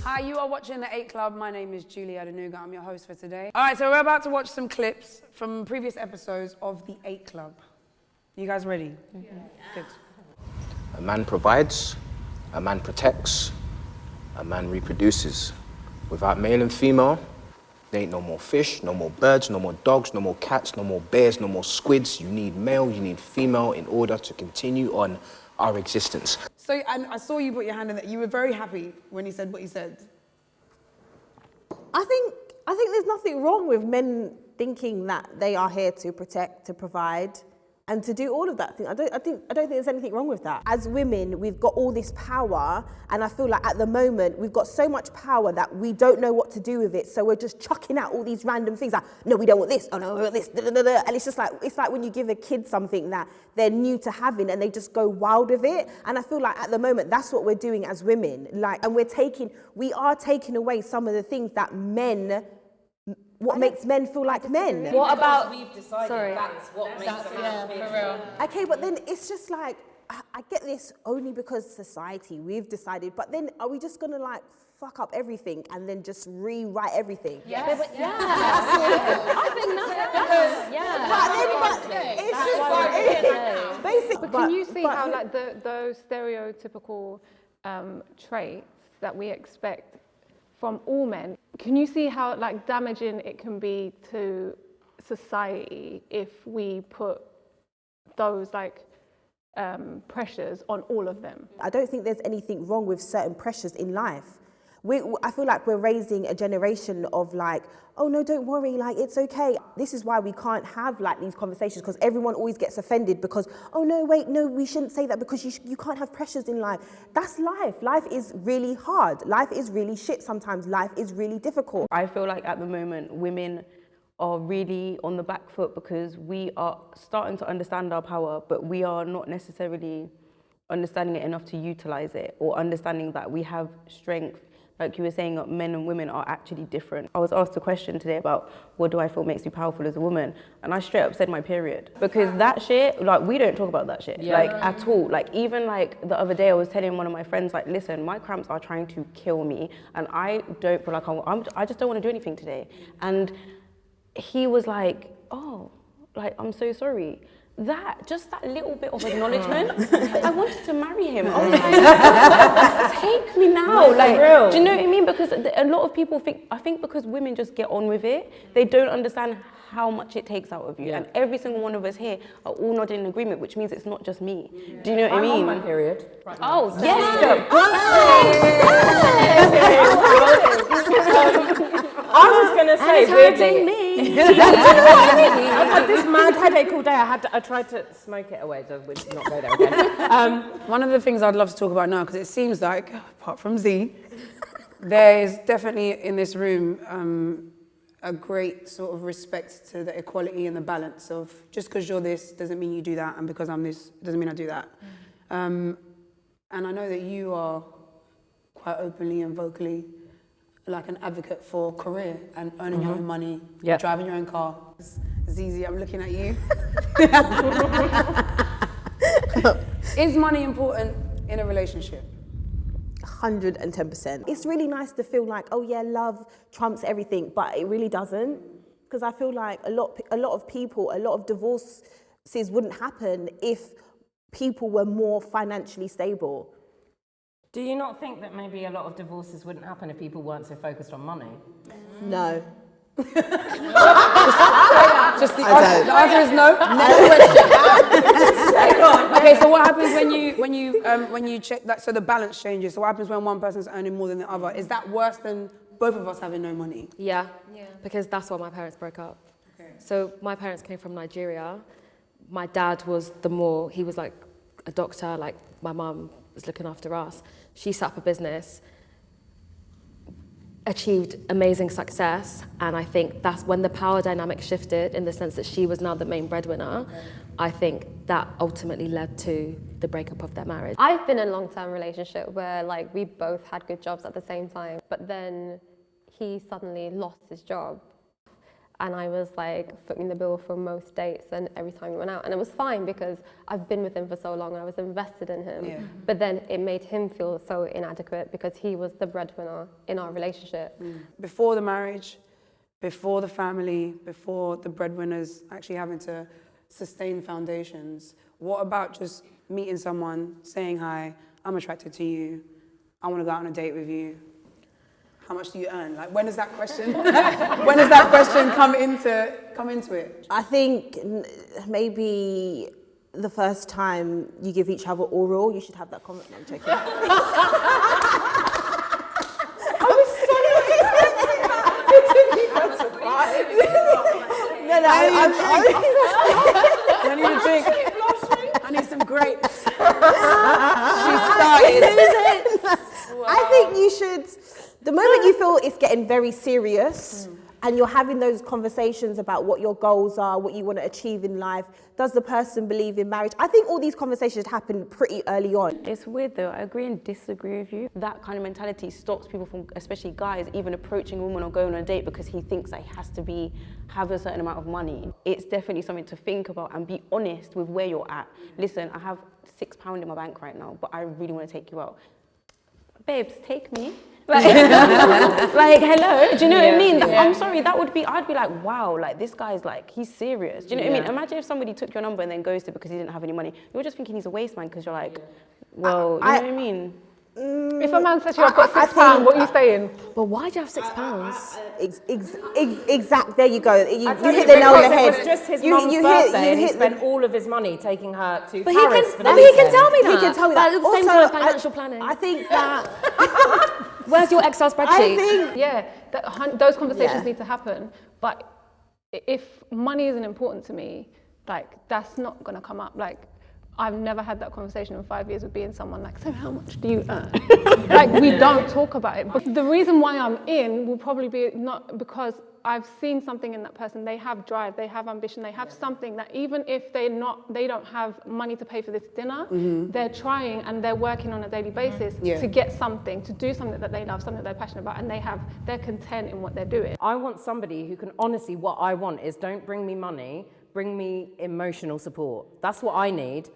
Hi, you are watching The 8 Club. My name is Julie Adenuga. I'm your host for today. All right, so we're about to watch some clips from previous episodes of The 8 Club. You guys ready? Yeah. Good. A man provides, a man protects, a man reproduces. Without male and female, there ain't no more fish, no more birds, no more dogs, no more cats, no more bears, no more squids. You need male, you need female in order to continue on our existence. So I saw you put your hand in that. You were very happy when he said what he said. I think there's nothing wrong with men thinking that they are here to protect, to provide, and to do all of that thing. I don't think there's anything wrong with that. As women, we've got all this power, and I feel like at the moment we've got so much power that we don't know what to do with it. So we're just chucking out all these random things like, no, we don't want this. Oh no, we want this. Da, da, da, da. And it's like when you give a kid something that they're new to having, and they just go wild with it. And I feel like at the moment that's what we're doing as women. And we are taking away some of the things that men. What makes men feel like men? What about? We've decided that's what makes them feel. For real. Okay, but then it's just like, I get this only because society, we've decided, but then are we just gonna like fuck up everything and then just rewrite everything? Yeah. I think It's just basic. But can you see how like those stereotypical traits that we expect from all men, can you see how like damaging it can be to society if we put those like pressures on all of them? I don't think there's anything wrong with certain pressures in life. I feel like we're raising a generation of like, oh no, don't worry, like it's okay. This is why we can't have like these conversations, because everyone always gets offended because, oh no, wait, no, we shouldn't say that because you can't have pressures in life. That's life. Life is really hard. Life is really shit sometimes. Life is really difficult. I feel like at the moment, women are really on the back foot because we are starting to understand our power, but we are not necessarily understanding it enough to utilize it, or understanding that we have strength. Like you were saying, men and women are actually different. I was asked a question today about what do I feel makes me powerful as a woman, and I straight up said my period. Because that shit, like we don't talk about that shit, like at all. Like even like the other day I was telling one of my friends, like, listen, my cramps are trying to kill me, and I don't feel like I just don't want to do anything today. And he was like, oh, like I'm so sorry. Just that little bit of acknowledgement, I wanted to marry him. I was like, take me now. Like, do you know what I mean? Because a lot of people I think because women just get on with it, they don't understand how much it takes out of you. And every single one of us here are all nodding in agreement, which means it's not just me. Do you know what I mean? I'm on my period. Right now. Oh, yes. I was going to say, weirdly, me. Do you know what I mean? I've had this mad headache all day. I tried to smoke it away, so we'll not go there again. One of the things I'd love to talk about now, because it seems like, apart from Z, there is definitely in this room a great sort of respect to the equality and the balance of just because you're this doesn't mean you do that, and because I'm this doesn't mean I do that. And I know that you are quite openly and vocally like an advocate for career and earning your own money, driving your own car. ZeZe, I'm looking at you. Is money important in a relationship? 110%. It's really nice to feel like, oh yeah, love trumps everything, but it really doesn't. Because I feel like a lot of divorces wouldn't happen if people were more financially stable. Do you not think that maybe a lot of divorces wouldn't happen if people weren't so focused on money? No. Just the answer is no. Next question. Okay, so what happens when you check that? So the balance changes. So what happens when one person's earning more than the other? Is that worse than both of us having no money? Yeah. Because that's why my parents broke up. Okay. So my parents came from Nigeria. My dad was he was like a doctor, like my mum was looking after us. She set up a business, achieved amazing success, and I think that's when the power dynamic shifted in the sense that she was now the main breadwinner. Okay. I think that ultimately led to the breakup of their marriage. I've been in a long-term relationship where like we both had good jobs at the same time, but then he suddenly lost his job. and I was like footing the bill for most dates and every time we went out. And it was fine because I've been with him for so long, I was invested in him. Yeah. But then it made him feel so inadequate because he was the breadwinner in our relationship. Before the marriage, before the family, before the breadwinners actually having to sustain foundations, what about just meeting someone, saying hi, I'm attracted to you, I want to go out on a date with you? How much do you earn? Like, when does that question, when does that question come into it? I think maybe the first time you give each other oral, you should have that comment. No, I'm joking. I need a drink. I need some grapes. She started. I think you should, the moment you feel it's getting very serious and you're having those conversations about what your goals are, what you want to achieve in life, does the person believe in marriage? I think all these conversations happen pretty early on. It's weird though, I agree and disagree with you. That kind of mentality stops people from, especially guys, even approaching a woman or going on a date because he thinks that he has to have a certain amount of money. It's definitely something to think about and be honest with where you're at. Listen, I have £6 in my bank right now, but I really want to take you out. Babes, take me. Like, like, hello, do you know what I mean? I'm sorry, I'd be like, wow, like this guy's like, he's serious. Do you know what I mean? Imagine if somebody took your number and then ghosted because he didn't have any money. You're just thinking he's a waste man because you're like, well, you know what I mean? If a man says to you, I've got £6, what are you saying? But why do you have £6? Exact. There you go. You Tell hit you, the nail on the because head. It was just his mum's birthday, and he spent all of his money taking her to Paris for the He can weekend. tell me that. He can tell me that. But at the same Also, time, financial planning. I think that. Where's your Excel spreadsheet? I think. Yeah, those conversations need to happen. But if money isn't important to me, like that's not gonna come up. Like I've never had that conversation in 5 years of being someone like, so how much do you earn? Like we don't talk about it. But the reason why I'm in will probably be not because I've seen something in that person. They have drive, they have ambition, they have something that even if they don't have money to pay for this dinner, they're trying and they're working on a daily basis to get something, to do something that they love, something they're passionate about, and they're content in what they're doing. I want somebody who can honestly, what I want is don't bring me money, bring me emotional support. That's what I need.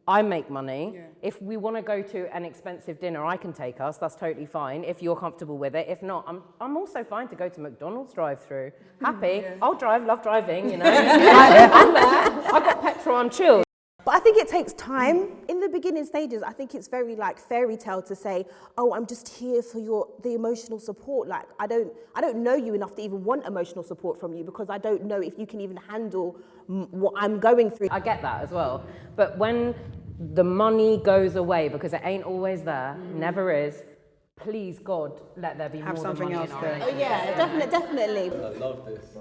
I make money. Yeah. If we want to go to an expensive dinner, I can take us. That's totally fine if you're comfortable with it. If not, I'm also fine to go to McDonald's drive-through. Happy. Yeah. I'll drive, love driving, you know. I'm there. I've got petrol, I'm chilled. But I think it takes time. In the beginning stages, I think it's very like fairy tale to say, oh, I'm just here for the emotional support. Like I don't know you enough to even want emotional support from you because I don't know if you can even handle what I'm going through. I get that as well. But when the money goes away, because it ain't always there, never is, please God, let there be Have more something than money else in our there. Oh yeah, definitely. I love this.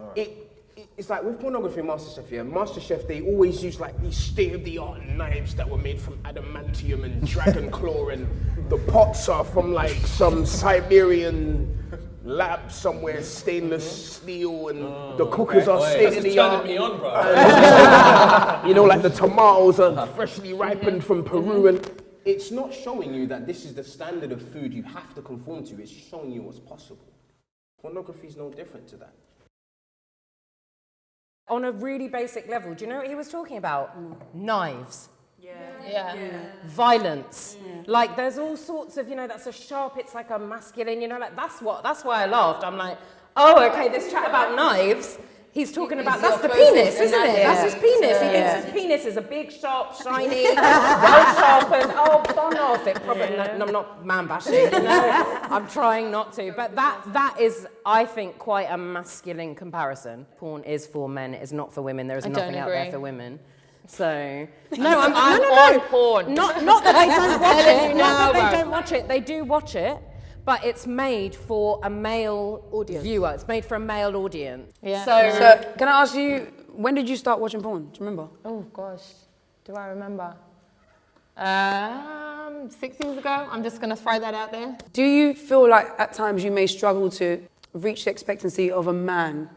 It's like with pornography and MasterChef, MasterChef, they always use like these state-of-the-art knives that were made from adamantium and dragon claw, and the pots are from like some Siberian lab somewhere, stainless steel, and the cookers are state-of-the-art. Me on, bro. You know, like the tomatoes are freshly ripened from Peru, and it's not showing you that this is the standard of food you have to conform to, it's showing you what's possible. Pornography is no different to that. On a really basic level, do you know what he was talking about? Knives. Violence. Like there's all sorts of, that's a sharp, it's like a masculine, like that's why I laughed. I'm like, oh, okay, this chat about knives, he's talking about, that's the penis, isn't it? That's his penis. He thinks his penis is a big, sharp, shiny, well sharpened, oh, gone off it. Probably, no, I'm not man bashing, I'm trying not to. But that is, I think, quite a masculine comparison. Porn is for men, it is not for women. There is nothing out there for women. So, no, I'm on porn. Not that they don't watch it, not that they don't watch it, they do watch it. But it's made for a male viewer. It's made for a male audience. Yeah. So can I ask you, when did you start watching porn? Do you remember? Oh gosh, do I remember? 6 years ago. I'm just gonna throw that out there. Do you feel like at times you may struggle to reach the expectancy of a man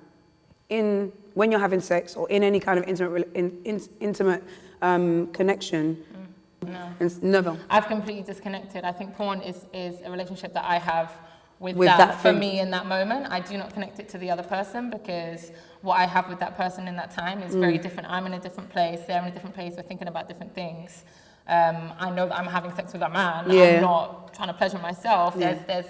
when you're having sex or in any kind of intimate connection? No. Never. I've completely disconnected. I think porn is a relationship that I have with With that, that for thing. me in that moment. I do not connect it to the other person because what I have with that person in that time is very different. I'm in a different place, they're in a different place, we're thinking about different things. I know that I'm having sex with a man, I'm not trying to pleasure myself. There's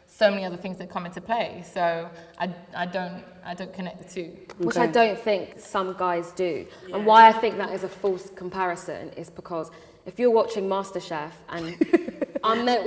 so many other things that come into play. So I don't connect the two. Which I don't think some guys do. And why I think that is a false comparison is because if you're watching MasterChef and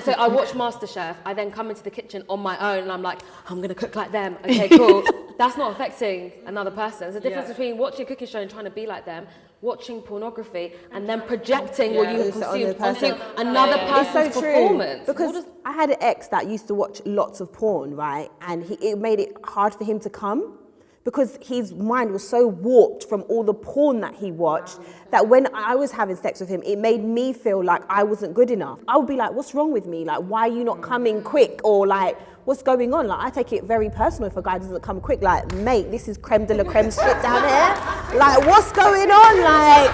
so I watch MasterChef, I then come into the kitchen on my own and I'm like, I'm gonna cook like them, okay, cool. That's not affecting another person. There's a difference between watching a cooking show and trying to be like them, watching pornography and then projecting what you have consumed onto another person's performance. Because I had an ex that used to watch lots of porn, right? And it made it hard for him to come because his mind was so warped from all the porn that he watched that when I was having sex with him, it made me feel like I wasn't good enough. I would be like, what's wrong with me? Like, why are you not coming quick? Or like, what's going on? Like, I take it very personal if a guy doesn't come quick. Like, mate, this is creme de la creme shit down here. Like, what's going on? Like,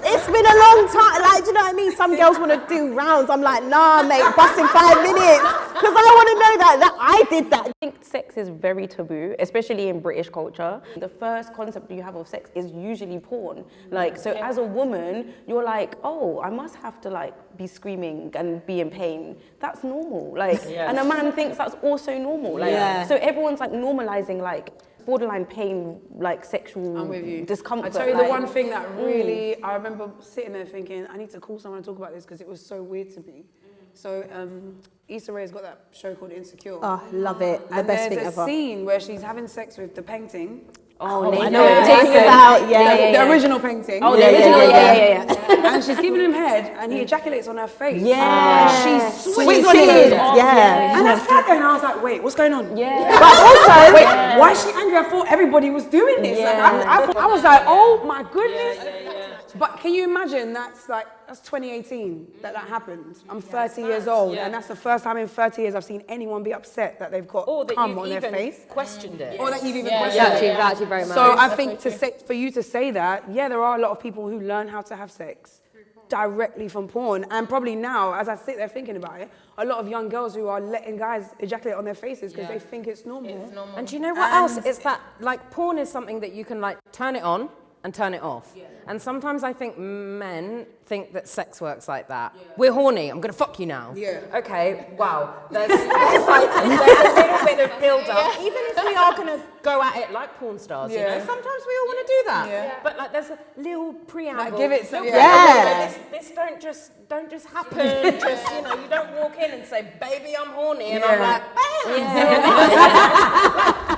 it's been a long time. Like, do you know what I mean? Some girls want to do rounds. I'm like, nah, mate, bust in 5 minutes. Because I want to know that I did that. I think sex is very taboo, especially in British culture. The first concept you have of sex is usually porn. Like, so as a woman, you're like, oh, I must have to like be screaming and be in pain. That's normal. Like, and a man thinks that's also normal. Like, so everyone's like normalizing like borderline pain, like sexual I'm with you. discomfort. I tell you like, the one thing that really, I remember sitting there thinking, I need to call someone and talk about this because it was so weird to me. So Issa Rae's got that show called Insecure. Oh, love it. The best thing there's a ever. scene where she's having sex with the painting. Oh, I know what you're talking about. The original painting. Oh, the original, yeah. And she's giving him head and he ejaculates on her face. Yeah. And she Switches. switches. Yeah. And I sat there and I was like, wait, what's going on? Yeah. But also, wait, why is she angry? I thought everybody was doing this. Like, I was like, oh my goodness. But can you imagine that's 2018 that happened. I'm 30 years old and that's the first time in 30 years I've seen anyone be upset that they've got cum on their face. Questioned it. Or that you've even questioned it. Actually very much. So I think for you to say that, there are a lot of people who learn how to have sex directly from porn. And probably now, as I sit there thinking about it, a lot of young girls who are letting guys ejaculate on their faces because they think it's normal. And do you know what else? It's that like porn is something that you can like turn it on and turn it off. And sometimes I think men think that sex works like that. We're horny, I'm gonna fuck you now. Okay, wow. There's a little bit of build-up. Even if we are gonna go at it like porn stars, you know, sometimes we all wanna do that. But like there's a little preamble. Like, give it some, This don't just happen. Just, you know, you don't walk in and say, baby, I'm horny, and I'm like,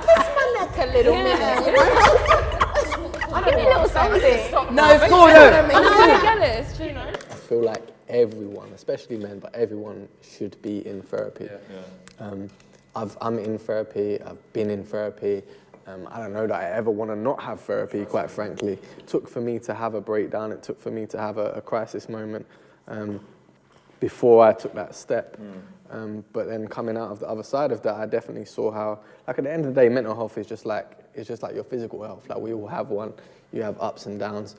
kiss my neck a little minute, you know? Give me a little something. No, it's cool, I feel like everyone, especially men, but everyone should be in therapy. I'm in therapy, I've been in therapy. I don't know that I ever want to not have therapy, quite frankly. It took for me to have a breakdown, it took for me to have a crisis moment before I took that step. But then coming out of the other side of that, I definitely saw how, like at the end of the day, mental health is just like your physical health. Like we all have one, you have ups and downs.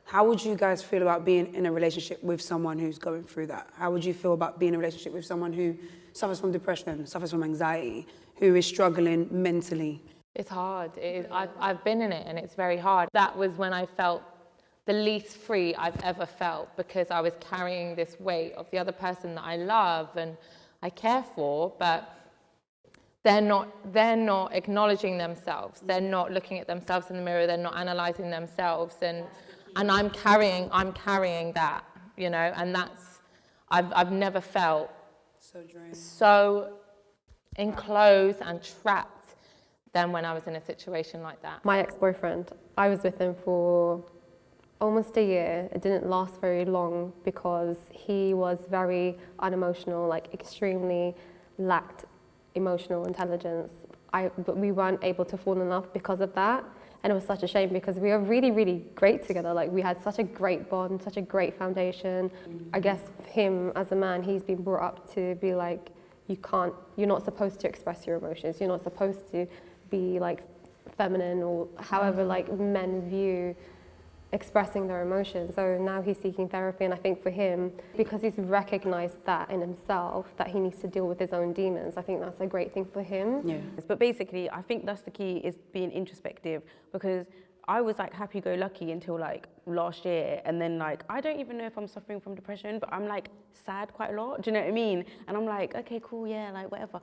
How would you guys feel about being in a relationship with someone who's going through that? How would you feel about being in a relationship with someone who suffers from depression, suffers from anxiety, who is struggling mentally? It's hard. I've been in it and it's very hard. That was when I felt the least free I've ever felt because I was carrying this weight of the other person that I love and I care for, but they're not acknowledging themselves. They're not looking at themselves in the mirror. They're not analyzing themselves, and I'm carrying that, you know. And that's I've never felt so enclosed and trapped than when I was in a situation like that. My ex-boyfriend, I was with him for almost a year. It didn't last very long because he was very unemotional, like extremely lacked emotional intelligence. But we weren't able to fall in love because of that. And it was such a shame because we were really, really great together. Like we had such a great bond, such a great foundation. I guess him as a man, he's been brought up to be like, you're not supposed to express your emotions. You're not supposed to be like feminine or however like men view expressing their emotions. So now he's seeking therapy, and I think for him, because he's recognized that in himself, that he needs to deal with his own demons, I think that's a great thing for him. Yeah. But basically, I think that's the key, is being introspective, because I was like happy-go-lucky until like last year, and then like I don't even know if I'm suffering from depression, but I'm like sad quite a lot. Do you know what I mean? And I'm like, okay, cool, yeah, like whatever.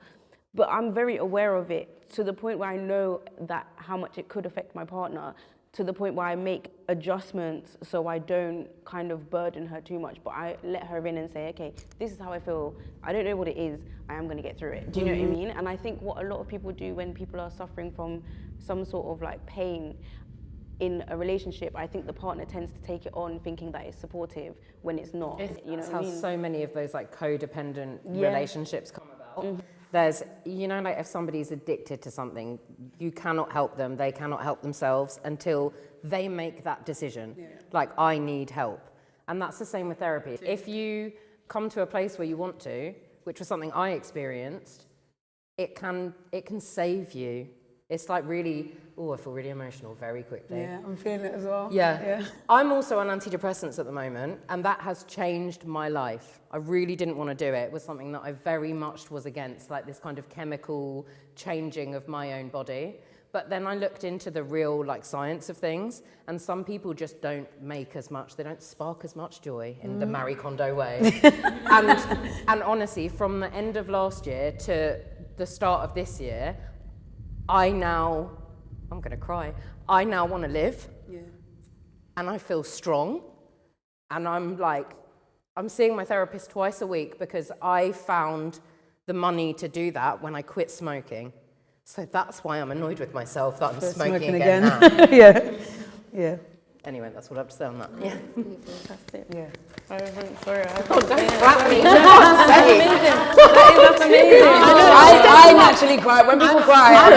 But I'm very aware of it to the point where I know that how much it could affect my partner, to the point where I make adjustments so I don't kind of burden her too much, but I let her in and say, okay, this is how I feel. I don't know what it is. I am going to get through it. Do you know what I mean? And I think what a lot of people do when people are suffering from some sort of like pain in a relationship, I think the partner tends to take it on thinking that it's supportive when it's not. You know That's what I how mean? so many of those like codependent relationships come about. There's, you know, like if somebody's addicted to something, you cannot help them, they cannot help themselves until they make that decision. Like, I need help. And that's the same with therapy. If you come to a place where you want to, which was something I experienced, it can save you. It's like really, I feel really emotional very quickly. Yeah, I'm feeling it as well. Yeah. I'm also on antidepressants at the moment, and that has changed my life. I really didn't want to do it. It was something that I very much was against, like this kind of chemical changing of my own body. But then I looked into the real like science of things, and some people just don't make as much, they don't spark as much joy in the Marie Kondo way. and honestly, from the end of last year to the start of this year, I'm gonna cry. I now want to live, and I feel strong, and I'm seeing my therapist twice a week because I found the money to do that when I quit smoking. So that's why I'm annoyed with myself that I'm smoking again now. Yeah. Anyway, that's what I have to say on that. Yeah. Yeah. Don't clap me. That's amazing. I naturally cry. When people cry, I'm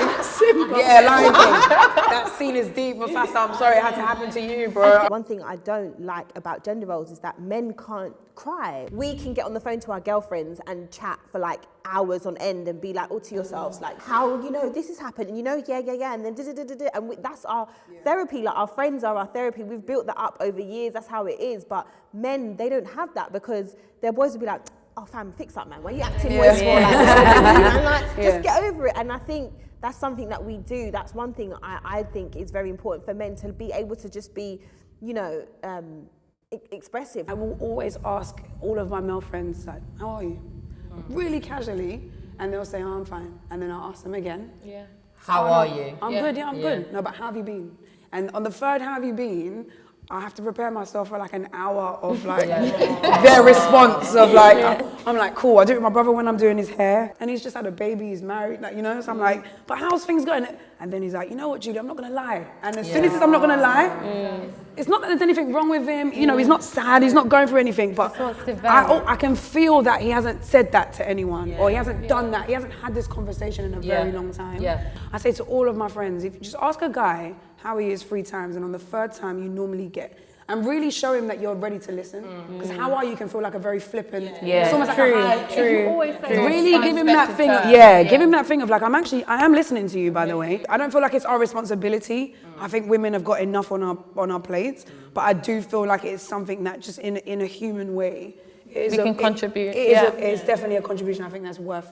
like, Simba, yeah, Lion King. That scene is deep, Mufasa. I'm sorry it had to happen to you, bro. One thing I don't like about gender roles is that men can't cry. We can get on the phone to our girlfriends and chat for like hours on end and be like all to yourselves, like how, you know, this has happened, and you know, yeah, and then and that's our therapy. Like our friends are our therapy. We've built that up over years. That's how it is. But men, they don't have that because their boys will be like, oh fam, fix up, man. Why are you acting wasteful like this? And like, just get over it. And I think that's something that we do. That's one thing I think is very important for men, to be able to just be, you know, expressive. I will always ask all of my male friends, like, how are you? Really casually, and they'll say, oh, I'm fine. And then I'll ask them again. How are you? I'm good, I'm good. No, but how have you been? And on the third, how have you been, I have to prepare myself for like an hour of like their response of like, I'm like, cool, I do it with my brother when I'm doing his hair, and he's just had a baby, he's married, like, you know, so I'm like, but how's things going? And then he's like, you know what, Julie, I'm not gonna lie. And as soon as he says I'm not gonna lie, it's not that there's anything wrong with him, you know, he's not sad, he's not going through anything, but I can feel that he hasn't said that to anyone, or he hasn't done that, he hasn't had this conversation in a very long time. I say to all of my friends, if you just ask a guy how he is 3 times, and on the 3rd time you normally get, and really show him that you're ready to listen. Because how are you can feel like a very flippant, it's almost like a high, really give him that thing, give him that thing of like, I am listening to you, by the way. I don't feel like it's our responsibility. I think women have got enough on our plates, but I do feel like it's something that just in a human way, we can contribute. It's definitely a contribution. I think that's worth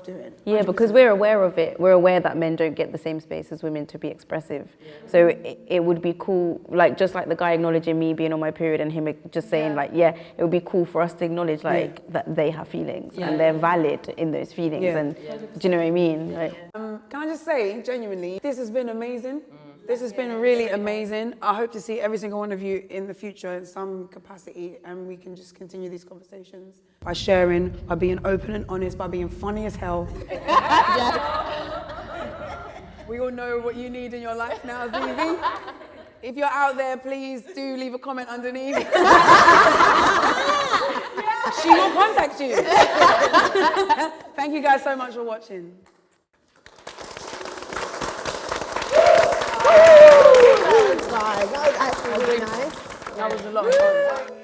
doing. 100%. Yeah, because we're aware of it. We're aware that men don't get the same space as women to be expressive. So it would be cool, like just like the guy acknowledging me being on my period and him just saying like, it would be cool for us to acknowledge like that they have feelings and they're valid in those feelings. And do you know what I mean? Like, can I just say, genuinely, this has been amazing. This has been really amazing. I hope to see every single one of you in the future in some capacity, and we can just continue these conversations by sharing, by being open and honest, by being funny as hell. We all know what you need in your life now, ZeZe. If you're out there, please do leave a comment underneath. She will contact you. Thank you guys so much for watching. That was actually really nice. That was a lot of fun.